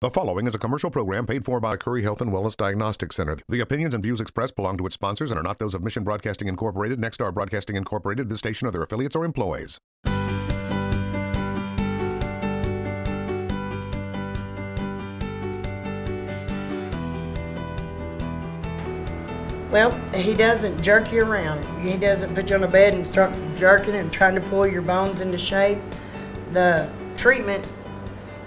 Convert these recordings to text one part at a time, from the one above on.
The following is a commercial program paid for by Currie Health and Wellness Diagnostic Center. The opinions and views expressed belong to its sponsors and are not those of Mission Broadcasting Incorporated, Nexstar Broadcasting Incorporated, this station, or their affiliates or employees. Well, he doesn't jerk you around. He doesn't put you on a bed and start jerking and trying to pull your bones into shape. The treatment,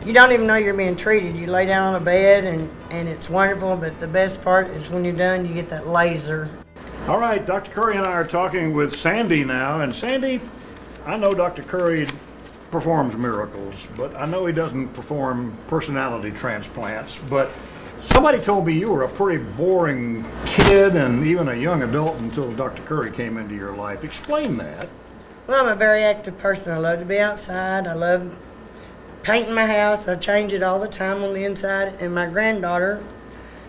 you don't even know you're being treated. You lay down on a bed and it's wonderful, but the best part is when you're done, you get that laser. All right, Dr. Currie and I are talking with Sandy now. And Sandy, I know Dr. Currie performs miracles, but I know he doesn't perform personality transplants. But somebody told me you were a pretty boring kid and even a young adult until Dr. Currie came into your life. Explain that. Well, I'm a very active person. I love to be outside. I love painting my house. I change it all the time on the inside. And my granddaughter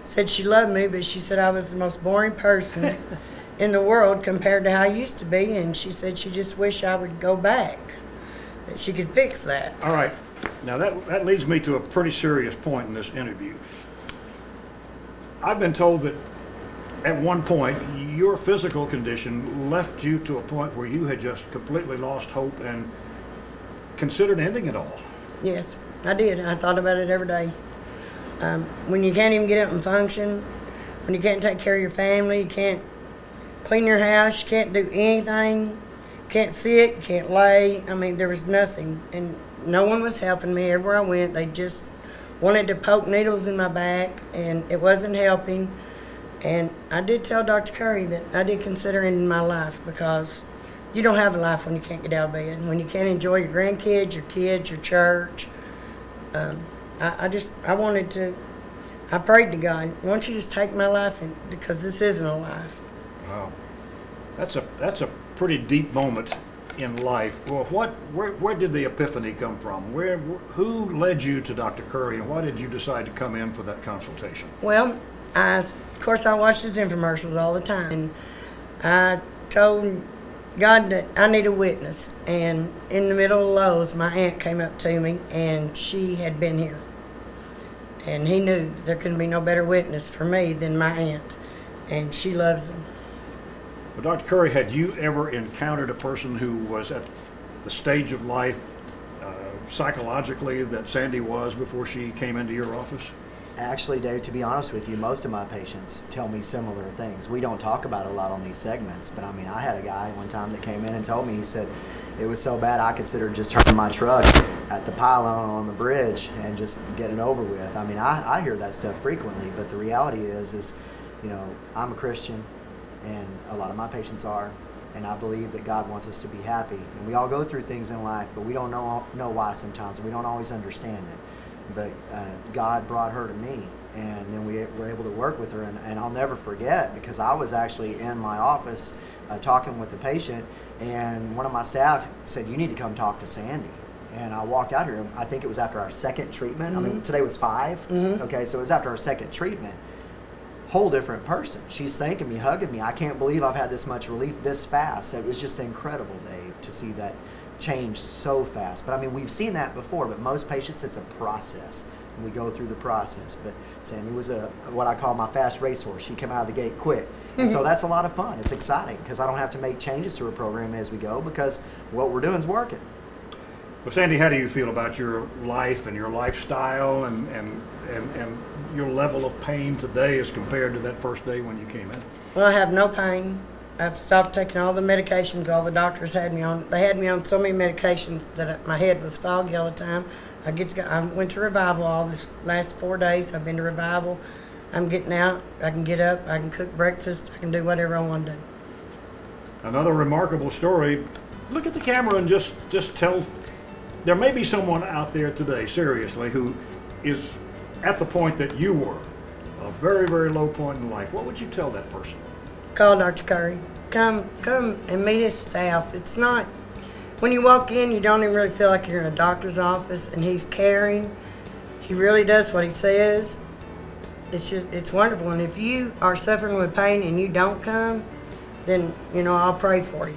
said she loved me, but she said I was the most boring person in the world compared to how I used to be. And she said she just wished I would go back, that she could fix that. All right. Now that leads me to a pretty serious point in this interview. I've been told that at one point your physical condition left you to a point where you had just completely lost hope and considered ending it all. Yes, I did. I thought about it every day. When you can't even get up and function, when you can't take care of your family, you can't clean your house, you can't do anything, you can't sit, you can't lay. I mean, there was nothing, and no one was helping me. Everywhere I went, they just wanted to poke needles in my back, and it wasn't helping. And I did tell Dr. Currie that I did consider ending my life, because you don't have a life when you can't get out of bed, when you can't enjoy your grandkids, your kids, your church. I prayed to God, why don't you just take my life, because this isn't a life. Wow, that's a pretty deep moment in life. Well, where did the epiphany come from? Who led you to Dr. Currie, and why did you decide to come in for that consultation? Well, of course I watched his infomercials all the time, and I told God that I need a witness. And in the middle of Lowe's, my aunt came up to me, and she had been here, and he knew that there couldn't be no better witness for me than my aunt, and she loves him. Well, Dr. Currie, had you ever encountered a person who was at the stage of life psychologically that Sandy was before she came into your office? Actually, Dave, to be honest with you, most of my patients tell me similar things. We don't talk about it a lot on these segments, but I mean, I had a guy one time that came in and told me, he said, it was so bad I considered just turning my truck at the pylon on the bridge and just getting it over with. I mean, I hear that stuff frequently, but the reality is, you know, I'm a Christian, and a lot of my patients are, and I believe that God wants us to be happy. And we all go through things in life, but we don't know why sometimes, and we don't always understand it. But God brought her to me, and then we were able to work with her. And I'll never forget, because I was actually in my office talking with a patient, and one of my staff said, you need to come talk to Sandy. And I walked out here, I think it was after our second treatment. I mean, today was 5. Okay, so it was after our second treatment. Whole different person. She's thanking me, hugging me. I can't believe I've had this much relief this fast. It was just incredible, Dave, to see that change so fast. But I mean, we've seen that before, but most patients, it's a process. And we go through the process. But Sandy was what I call my fast racehorse. She came out of the gate quick. And so that's a lot of fun. It's exciting, because I don't have to make changes to her program as we go, because what we're doing is working. Well, Sandy, how do you feel about your life and your lifestyle and your level of pain today as compared to that first day when you came in? Well, I have no pain. I've stopped taking all the medications all the doctors had me on. They had me on so many medications that my head was foggy all the time. I went to Revival all this last 4 days. I've been to Revival. I'm getting out. I can get up. I can cook breakfast. I can do whatever I want to do. Another remarkable story. Look at the camera and just tell. There may be someone out there today, seriously, who is at the point that you were, a very, very low point in life. What would you tell that person? Call Dr. Currie. Come and meet his staff. It's not, when you walk in, you don't even really feel like you're in a doctor's office, and he's caring. He really does what he says. It's wonderful. And if you are suffering with pain and you don't come, then, you know, I'll pray for you.